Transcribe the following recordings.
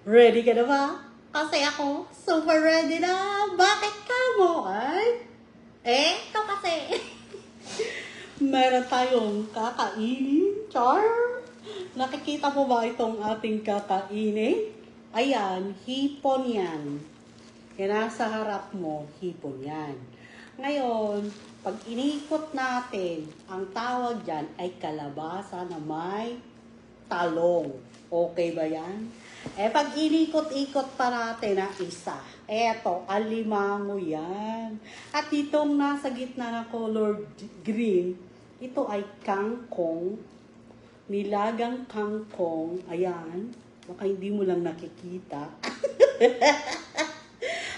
Ready ka na ba? Kasi ako, super ready na. Bakit ka mo? Ay? Ito kasi. Meron tayong kakainin, char. Nakikita mo ba itong ating kakainin? Ayan, hipon yan. Yan nasa harap mo, hipon yan. Ngayon, pag inikot natin, ang tawag dyan ay kalabasa na may talong. Okay ba yan? Pag inikot-ikot pa natin ang isa, eto, alimango yan. At itong nasa gitna na color green, ito ay kangkong, nilagang kangkong, ayan. Baka hindi mo lang nakikita.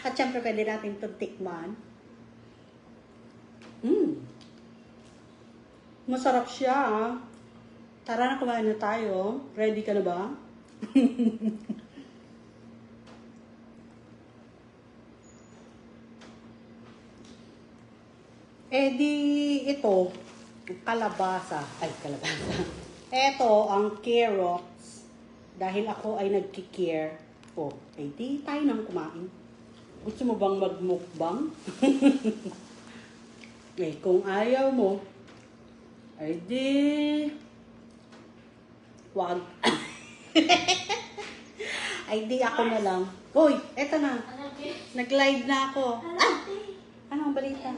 At syempre, pwede natin itong tikman. Masarap siya, ah. Tara na, kumain na tayo. Ready ka na ba? Ito, kalabasa. Ay, kalabasa. Ito, ang carrots. Dahil ako ay nagkikare. Di tayo nang kumain. Gusto mo bang magmukbang? Kung ayaw mo, ay di... Wag. Ay di ako na lang. Hoy, eto na. Nag-live na ako. Ano ang balita?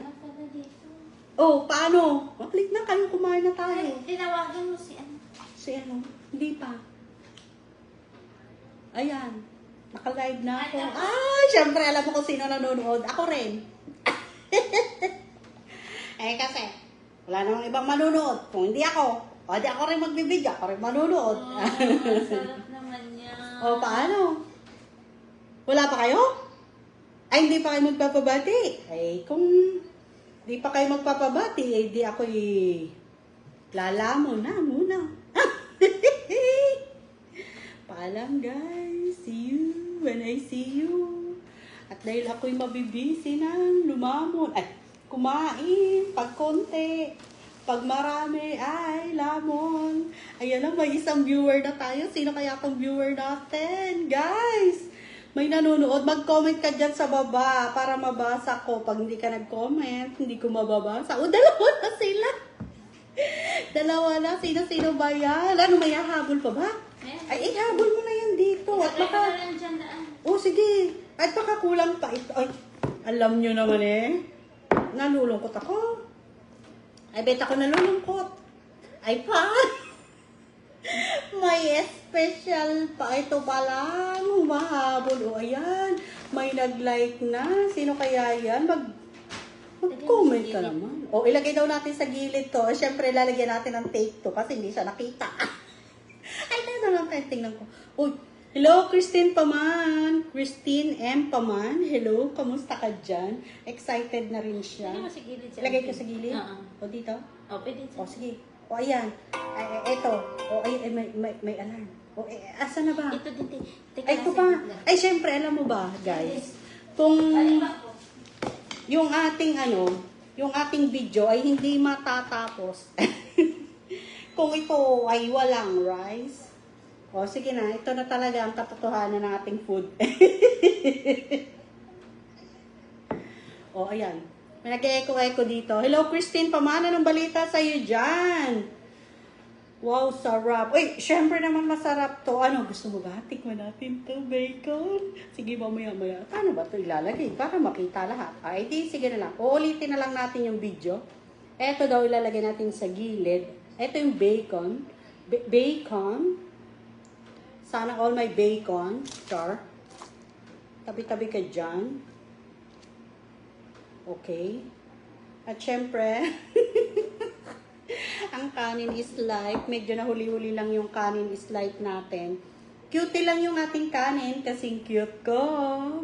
Paano? Mabalik na kayo, kumain na tayo. Tinawagan mo si ano? Si ano? Hindi pa. Ayan. Naka-live na ako. Syempre alam mo kung sino nanonood. Ako rin. Kasi, wala namang ibang manonood. Kung hindi ako, di ako rin magbibidyo. Ako rin manonood. Sarap naman yan. Paano? Wala pa kayo? Ay, hindi pa kayo magpapabati. Kung di pa kayo magpapabati, di ako lalamon na muna. Paalam guys. See you when I see you. At dahil ako'y mabibisi ng lumamon. Kumain. Pag konti. Pag marami, lamon. Ayan lang, may isang viewer na tayo. Sino kaya itong viewer natin? Guys, may nanonood. Mag-comment ka dyan sa baba para mabasa ko. Pag hindi ka nag-comment, hindi ko mababasa. Dalawa na sila. Dalawa na. Sino ba yan? Ano, may hahabol pa ba? Habol mo na yan dito. At baka... sige. At baka kulang pa ito. Alam nyo naman nalulungkot ako. Bet ako nalulungkot. May special pa. Ito pa lang. Humahabol. Ayan. May nag-like na. Sino kaya yan? Mag-comment ka naman. Ilagay daw natin sa gilid to. Siyempre, lalagyan natin ng take to kasi hindi siya nakita. Tingnan ko. Hello, Christine Paman. Christine M. Paman. Hello, kamusta ka dyan? Excited na rin siya. Lagay ko sa gilid? Dito? Pwede siya. Sige. Ayan. Eto. May alarm. Asa na ba? Ito din. Ito pa. Syempre, alam mo ba, guys? Kung yung ating video ay hindi matatapos. Kung ito ay walang rice. Sige na. Ito na talaga ang katotohanan ng ating food. Ayan. May nag-echo-echo dito. Hello, Christine. Pamana ng balita sa'yo dyan? Wow, sarap. Syempre naman masarap to. Gusto mo ba? Tikman natin to, bacon. Sige, mamaya-maya. Paano ba ito ilalagay? Para makita lahat. Sige na lang. Uulitin na lang natin yung video. Ito daw ilalagay natin sa gilid. Ito yung bacon. Bacon. Sana all my bacon. Char. Tabi-tabi ka dyan. Okay. At syempre, ang kanin is light. Medyo nahuli-huli lang yung kanin is light natin. Cute lang yung ating kanin kasing cute ko.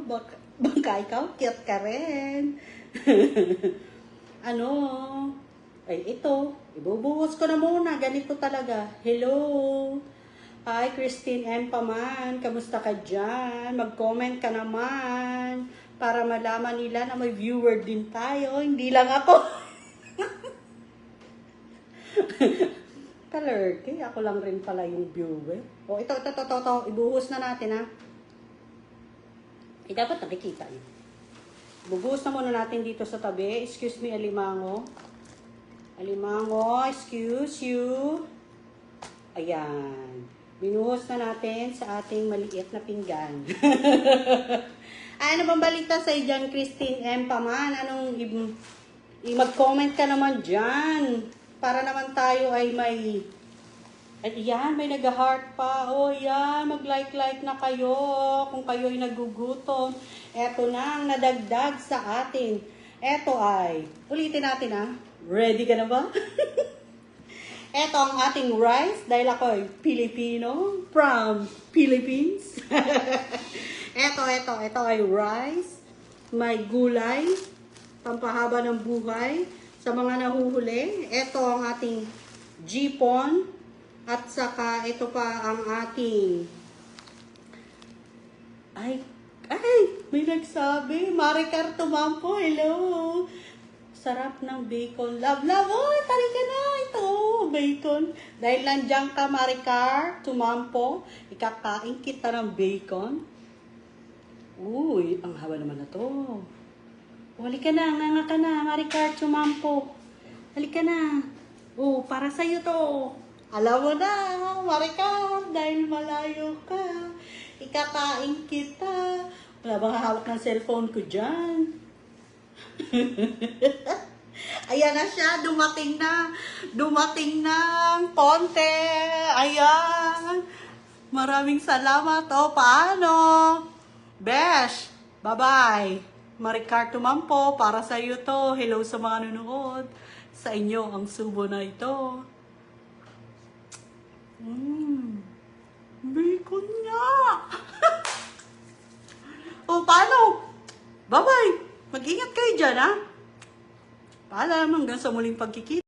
Baka ikaw, cute ka rin. Ito. Ibubuhos ko na muna. Ganito talaga. Hello. Hi, Christine M. Paman. Kamusta ka dyan? Mag-comment ka naman. Para malaman nila na may viewer din tayo. Hindi lang ako. Kalerte. Ako lang rin pala yung viewer. Ito. Ibuhos na natin, ha. Eh, dapat nakikita yun. Bubuhos na muna natin dito sa tabi. Excuse me, alimango. Alimango, excuse you. Ayan. Binuhos na natin sa ating maliit na pinggan. Ay, ano bang balita sa dyan, Christine M. Paman? Anong mag-comment ka naman dyan? Para naman tayo ay may... At yan, may nag-heart pa. O yan, mag-like-like na kayo kung kayo ay nagugutom. Eto na ang nadagdag sa atin. Eto ay, ulitin natin ha. Ready ka na ba? Eto ang ating rice dahil ako ay Filipino from Philippines. Eto ay rice. May gulay, pampahaba ng buhay. Sa mga nahuhuli, eto ang ating jipon. At saka, ito pa ang ating... Ay, may nagsabi. Maricar Tumampo, hello. Sarap ng bacon. Love. Oy, tari ka na. Ito, bacon. Dahil nandiyan ka, Maricar Tumampo, ikakain kita ng bacon. Uy, ang hawa naman na to. Halika na, nganga ka na, Maricar Tumampo. Halika na. Oh, para sa'yo to. Alam mo na, Maricar, dahil malayo ka. Ikakain kita. Wala bang hawak ng cellphone ko dyan? Ayan na siya, dumating na. Dumating ng konti. Ayan. Maraming salamat. O, paano? Besh, bye-bye. Maricar Tumampo, para sa iyo to. Hello sa mga nanonood. Sa inyo ang subo na ito. Bacon nga. O, paano? Bye-bye. Mag-ingat kayo dyan, ha? Paalam hanggang sa muling pagkikita.